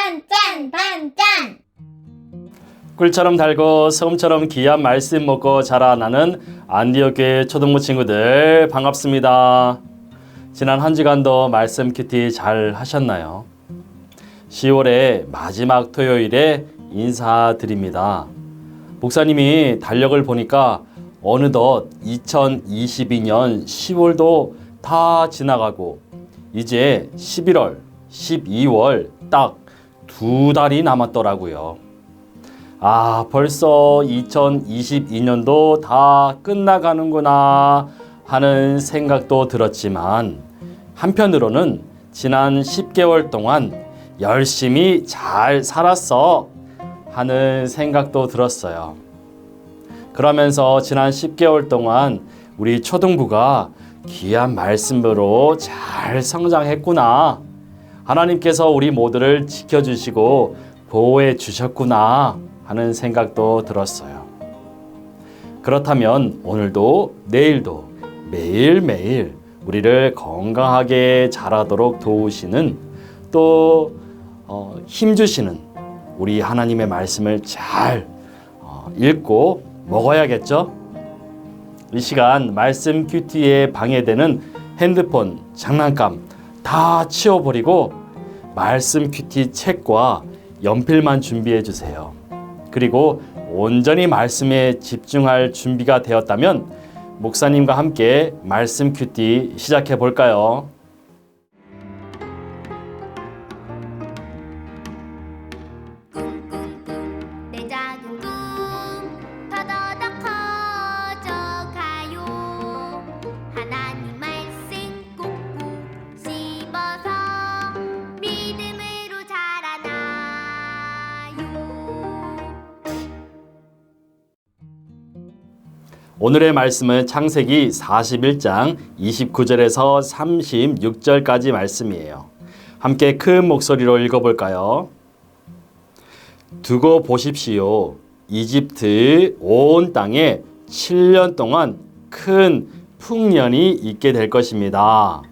반짠! 꿀처럼 달고 소금처럼 귀한 말씀 먹고 자라나는 안디옥 교회 초등부 친구들 반갑습니다. 지난 한 주간도 말씀 큐티 잘 하셨나요? 10월의 마지막 토요일에 인사드립니다. 목사님이 달력을 보니까 어느덧 2022년 10월도 다 지나가고 이제 11월, 12월 딱 2달이 남았더라고요. 벌써 2022년도 다 끝나가는구나 하는 생각도 들었지만 한편으로는 지난 10개월 동안 열심히 잘 살았어 하는 생각도 들었어요. 그러면서 지난 10개월 동안 우리 초등부가 귀한 말씀으로 잘 성장했구나. 하나님께서 우리 모두를 지켜주시고 보호해 주셨구나 하는 생각도 들었어요. 그렇다면 오늘도 내일도 매일매일 우리를 건강하게 자라도록 도우시는 또 힘주시는 우리 하나님의 말씀을 잘 읽고 먹어야겠죠? 이 시간 말씀 큐티에 방해되는 핸드폰, 장난감 다 치워버리고 말씀 큐티 책과 연필만 준비해 주세요. 그리고 온전히 말씀에 집중할 준비가 되었다면 목사님과 함께 말씀 큐티 시작해 볼까요? 내 작은 꿈 더더더 커져가요. 하나님 말씀 꼭꼭 씹어서 믿음으로 자라나요. 오늘의 말씀은 창세기 41장 29절에서 36절까지 말씀이에요. 함께 큰 목소리로 읽어볼까요? 두고 보십시오. 이집트 온 땅에 7년 동안 큰 풍년이 있게 될 것입니다.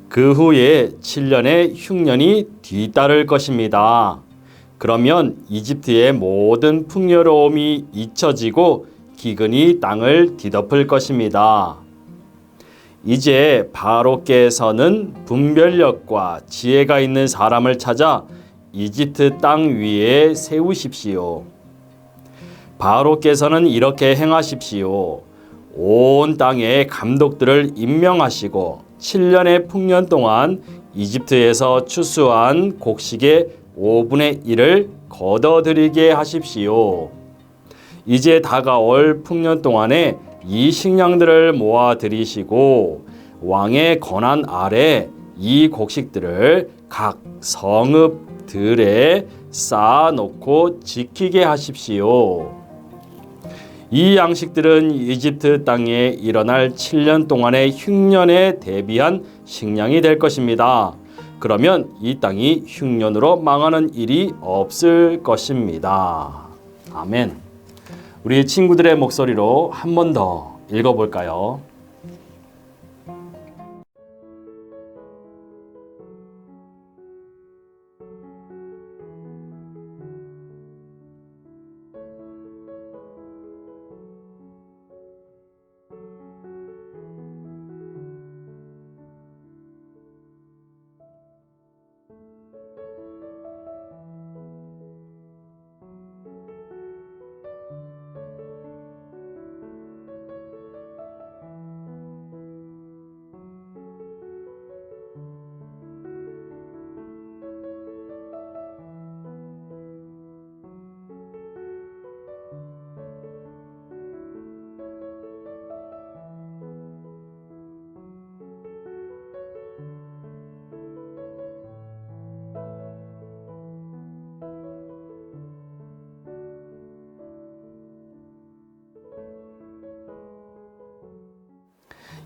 그 후에 7년의 흉년이 뒤따를 것입니다. 그러면 이집트의 모든 풍요로움이 잊혀지고 기근이 땅을 뒤덮을 것입니다. 이제 바로께서는 분별력과 지혜가 있는 사람을 찾아 이집트 땅 위에 세우십시오. 바로께서는 이렇게 행하십시오. 온 땅에 감독들을 임명하시고 7년의 풍년 동안 이집트에서 추수한 곡식의 5분의 1을 거둬들이게 하십시오. 이제 다가올 풍년 동안에 이 식량들을 모아 들이시고 왕의 권한 아래 이 곡식들을 각 성읍들에 쌓아놓고 지키게 하십시오. 이 양식들은 이집트 땅에 일어날 7년 동안의 흉년에 대비한 식량이 될 것입니다. 그러면 이 땅이 흉년으로 망하는 일이 없을 것입니다. 아멘. 우리 친구들의 목소리로 한 번 더 읽어볼까요?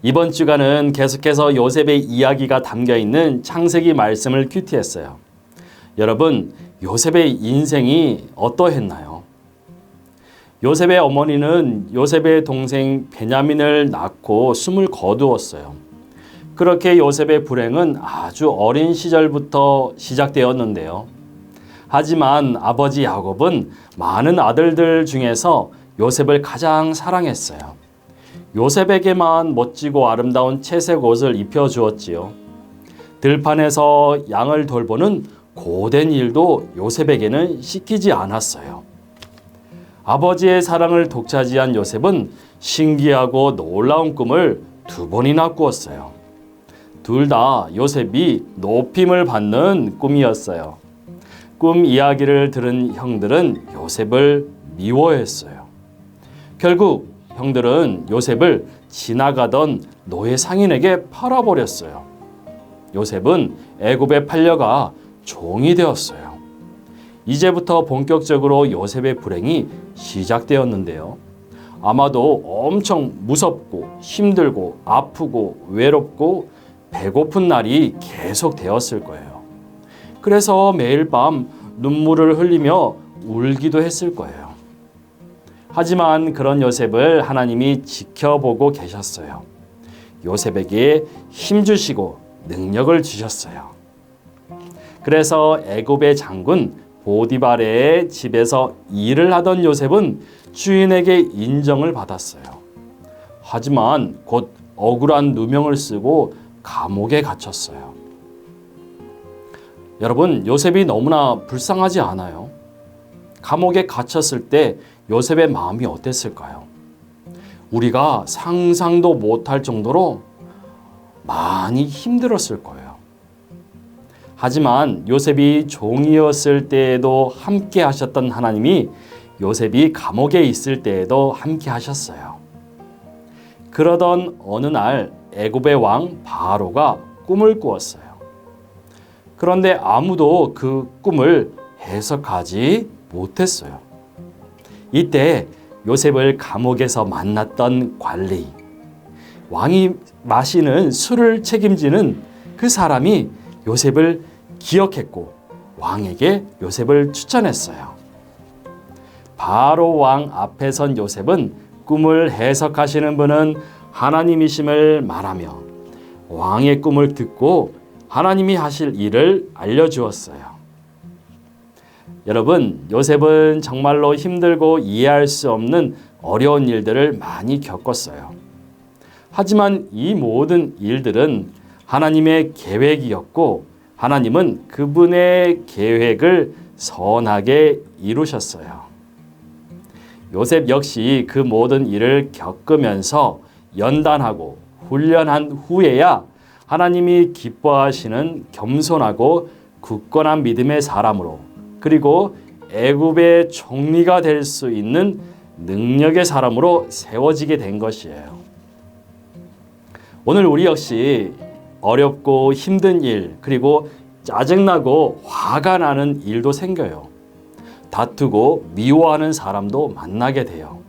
이번 주간은 계속해서 요셉의 이야기가 담겨있는 창세기 말씀을 큐티했어요. 여러분, 요셉의 인생이 어떠했나요? 요셉의 어머니는 요셉의 동생 베냐민을 낳고 숨을 거두었어요. 그렇게 요셉의 불행은 아주 어린 시절부터 시작되었는데요. 하지만 아버지 야곱은 많은 아들들 중에서 요셉을 가장 사랑했어요. 요셉에게만 멋지고 아름다운 채색 옷을 입혀주었지요. 들판에서 양을 돌보는 고된 일도 요셉에게는 시키지 않았어요. 아버지의 사랑을 독차지한 요셉은 신기하고 놀라운 꿈을 2번이나 꾸었어요. 둘 다 요셉이 높임을 받는 꿈이었어요. 꿈 이야기를 들은 형들은 요셉을 미워했어요. 결국 형들은 요셉을 지나가던 노예 상인에게 팔아버렸어요. 요셉은 애굽에 팔려가 종이 되었어요. 이제부터 본격적으로 요셉의 불행이 시작되었는데요. 아마도 엄청 무섭고 힘들고 아프고 외롭고 배고픈 날이 계속 되었을 거예요. 그래서 매일 밤 눈물을 흘리며 울기도 했을 거예요. 하지만 그런 요셉을 하나님이 지켜보고 계셨어요. 요셉에게 힘 주시고 능력을 주셨어요. 그래서 애굽의 장군 보디발의 집에서 일을 하던 요셉은 주인에게 인정을 받았어요. 하지만 곧 억울한 누명을 쓰고 감옥에 갇혔어요. 여러분, 요셉이 너무나 불쌍하지 않아요? 감옥에 갇혔을 때 요셉의 마음이 어땠을까요? 우리가 상상도 못할 정도로 많이 힘들었을 거예요. 하지만 요셉이 종이었을 때에도 함께 하셨던 하나님이 요셉이 감옥에 있을 때에도 함께 하셨어요. 그러던 어느 날 애굽의 왕 바로가 꿈을 꾸었어요. 그런데 아무도 그 꿈을 해석하지 못했어요. 이때 요셉을 감옥에서 만났던 관리, 왕이 마시는 술을 책임지는 그 사람이 요셉을 기억했고 왕에게 요셉을 추천했어요. 바로 왕 앞에 선 요셉은 꿈을 해석하시는 분은 하나님이심을 말하며 왕의 꿈을 듣고 하나님이 하실 일을 알려주었어요. 여러분, 요셉은 정말로 힘들고 이해할 수 없는 어려운 일들을 많이 겪었어요. 하지만 이 모든 일들은 하나님의 계획이었고 하나님은 그분의 계획을 선하게 이루셨어요. 요셉 역시 그 모든 일을 겪으면서 연단하고 훈련한 후에야 하나님이 기뻐하시는 겸손하고 굳건한 믿음의 사람으로, 그리고 애굽의 총리가 될 수 있는 능력의 사람으로 세워지게 된 것이에요. 오늘 우리 역시 어렵고 힘든 일, 그리고 짜증나고 화가 나는 일도 생겨요. 다투고 미워하는 사람도 만나게 돼요.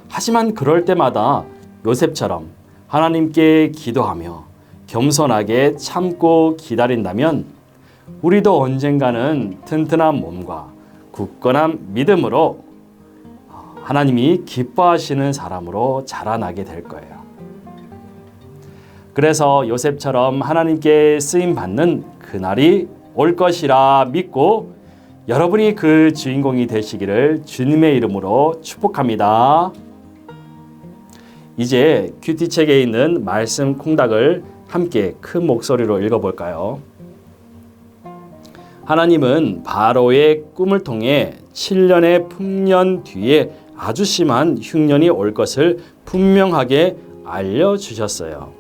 하지만 그럴 때마다 요셉처럼 하나님께 기도하며 겸손하게 참고 기다린다면 우리도 언젠가는 튼튼한 몸과 굳건한 믿음으로 하나님이 기뻐하시는 사람으로 자라나게 될 거예요. 그래서 요셉처럼 하나님께 쓰임받는 그날이 올 것이라 믿고 여러분이 그 주인공이 되시기를 주님의 이름으로 축복합니다. 이제 큐티책에 있는 말씀 콩닥을 함께 큰 목소리로 읽어볼까요? 하나님은 바로의 꿈을 통해 7년의 풍년 뒤에 아주 심한 흉년이 올 것을 분명하게 알려주셨어요.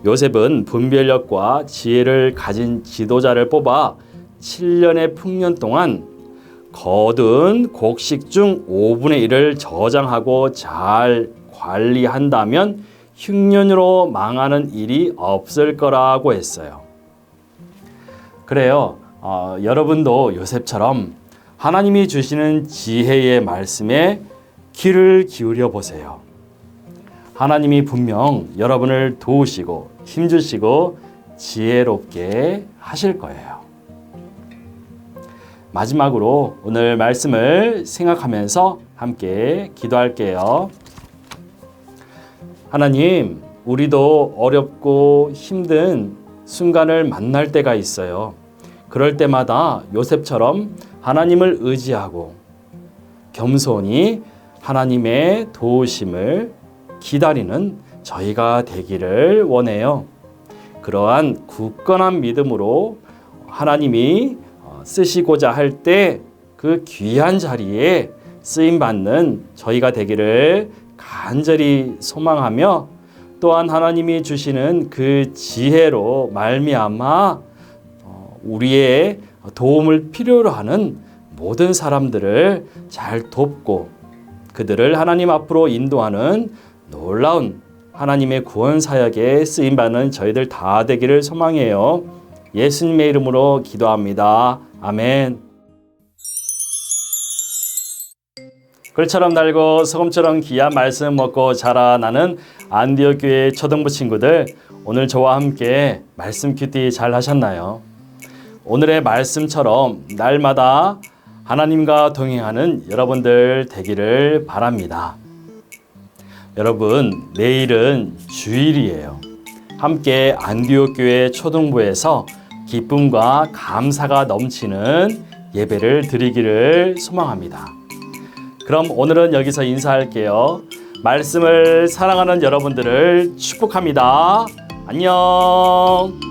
요셉은 분별력과 지혜를 가진 지도자를 뽑아 7년의 풍년 동안 거둔 곡식 중 5분의 1을 저장하고 잘 관리한다면 흉년으로 망하는 일이 없을 거라고 했어요. 그래요. 여러분도 요셉처럼 하나님이 주시는 지혜의 말씀에 귀를 기울여 보세요. 하나님이 분명 여러분을 도우시고 힘주시고 지혜롭게 하실 거예요. 마지막으로 오늘 말씀을 생각하면서 함께 기도할게요. 하나님, 우리도 어렵고 힘든 순간을 만날 때가 있어요. 그럴 때마다 요셉처럼 하나님을 의지하고 겸손히 하나님의 도우심을 기다리는 저희가 되기를 원해요. 그러한 굳건한 믿음으로 하나님이 쓰시고자 할 때 그 귀한 자리에 쓰임받는 저희가 되기를 간절히 소망하며, 또한 하나님이 주시는 그 지혜로 말미암아 우리의 도움을 필요로 하는 모든 사람들을 잘 돕고 그들을 하나님 앞으로 인도하는 놀라운 하나님의 구원 사역에 쓰임받는 저희들 다 되기를 소망해요. 예수님의 이름으로 기도합니다. 아멘. 글처럼 달고 소금처럼 귀한 말씀 먹고 자라나는 안디옥 교회 초등부 친구들, 오늘 저와 함께 말씀 큐티 잘 하셨나요? 오늘의 말씀처럼 날마다 하나님과 동행하는 여러분들 되기를 바랍니다. 여러분, 내일은 주일이에요. 함께 안디옥 교회 초등부에서 기쁨과 감사가 넘치는 예배를 드리기를 소망합니다. 그럼 오늘은 여기서 인사할게요. 말씀을 사랑하는 여러분들을 축복합니다. 안녕.